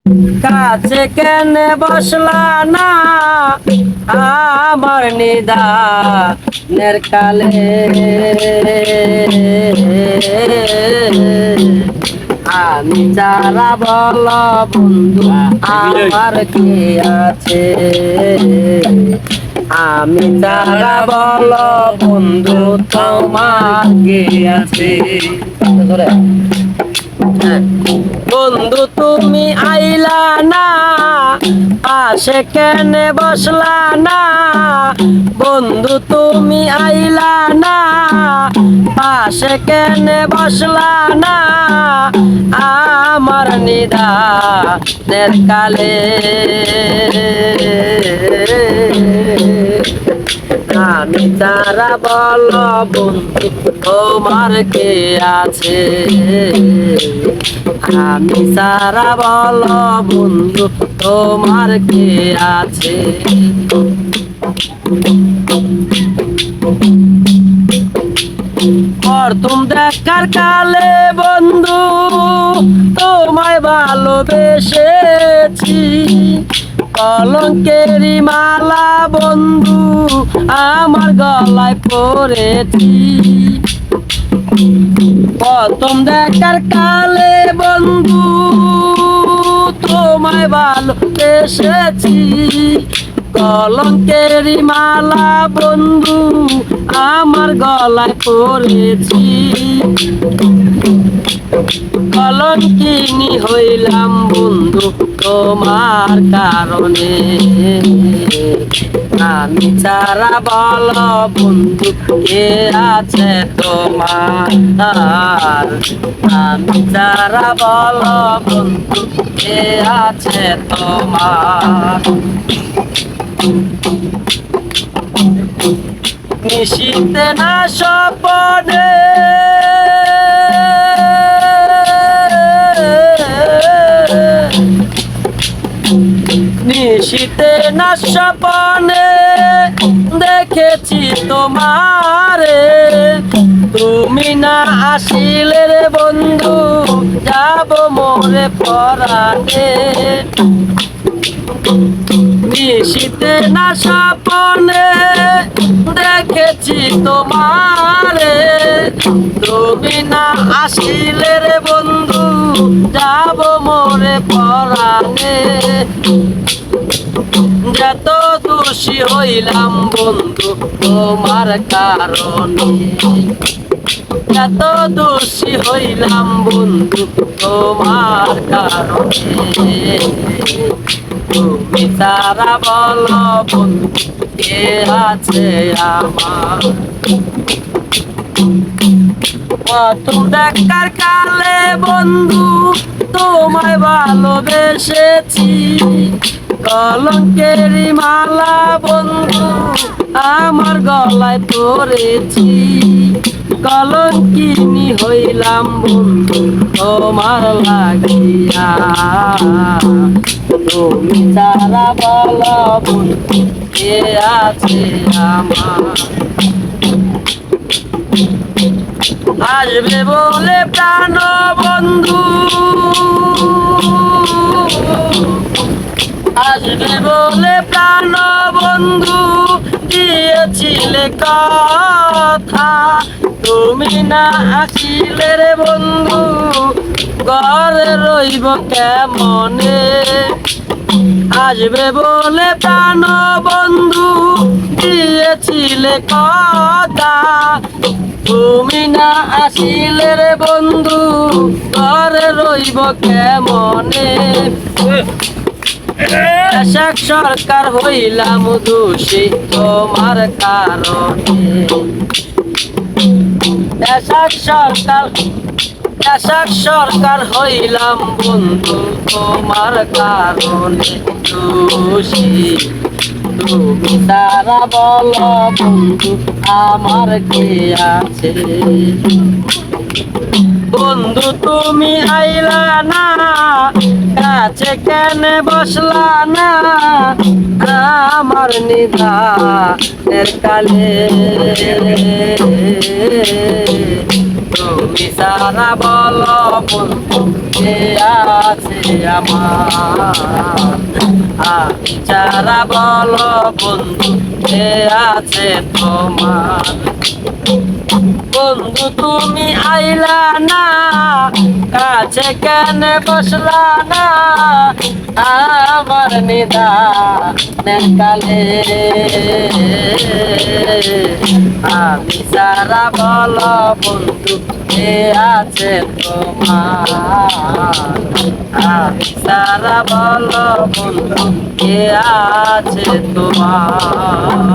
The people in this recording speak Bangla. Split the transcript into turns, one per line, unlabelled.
কাছে কেন বসলা না আমার নিদানের কালে, আমি যারা বল বন্ধু আমার কে আছে, আমি যারা বল বন্ধু তোমার কে আছে। বন্ধু তুমি আইলা না পাশে কেন বসলা না, বন্ধু তুমি আইলা না পাশে কেন বসলা না আমার নিদানের কালে, আমি তারা বল বন্ধু তোমার কে আছে, আমি তারা বল বন্ধু তোমার কে আছে। প্রথম দেখার কালে বন্ধু তোমায় ভালোবেসেছি, কলঙ্কেরি মালা বন্ধু আমার গলায় পড়েছি। প্রথম দেখার কালে বন্ধু তোমায় ভালোবেসেছি, কলঙ্কেরি মালা বন্ধু আমার গলায় পড়েছি। কলঙ্কিনী হইলাম বন্ধু তোমার কারণে, আমি ছাড়া বল বন্ধু কে আছে তোমার, আমি ছাড়া বল বন্ধু কে আছে তোমার। নিশীতে না স্বপনে নিশীতে না স্বপনে দেখেছি তোমারে, তুমি না আসিলে রে বন্ধু যাব মোরে পরাণে। নিশীতে না স্বপনে দেখেছি তোমারে, তুমি না আসিলে রে বন্ধু যাব মোরে পরাণে। যত দোষী হইলাম বন্ধু তোমার কারণে, যত দোষী হইলাম বন্ধু তোমার কারণে, তুমি তারা বল বন্ধু কে আছে আমার। প্রথম দেখার কালে বন্ধু তোমায় ভালোবেসেছি, কলঙ্কেরি মালা বন্ধু আমার গলায় পড়েছি। কলঙ্কিনী হইলাম বন্ধু তোমার লাগিয়া, তুমি তারা বল বন্ধু কে আছে আমার। আসবে বলে প্রাণ বন্ধু, আসবে বলে প্রাণ বন্ধু দিয়েছিলে কথা, তুমি না আসিলে রে বন্ধু ঘরে রইব কেমনে। আসবে বলে প্রাণ বন্ধু দিয়েছিলে কথা, তুমি না আসিলে রে বন্ধু ঘরে রইব কেমনে। দেশক সরকার হইলাম দোষী তোমার কারণে, দেশক সরকার হইলাম বন্ধু তোমার কারণে দোষী, তুমি তারা বল বন্ধু আমার কে আছে। বন্ধু তুমি আইলা না কাছে কেন বসলা না আমার নিদানের কালে, তুমি সারা বলো বন্ধু কে আছে আমার আমি সারা বলো বন্ধু কে আছে তোমার বন্ধু তুমি আইলা না কাছে কেন বসলা না আমার নিদানের কালে আমি সারা বলো বন্ধু কে আছে তোমার আমি সারা বলো বন্ধু কে আছে তোমার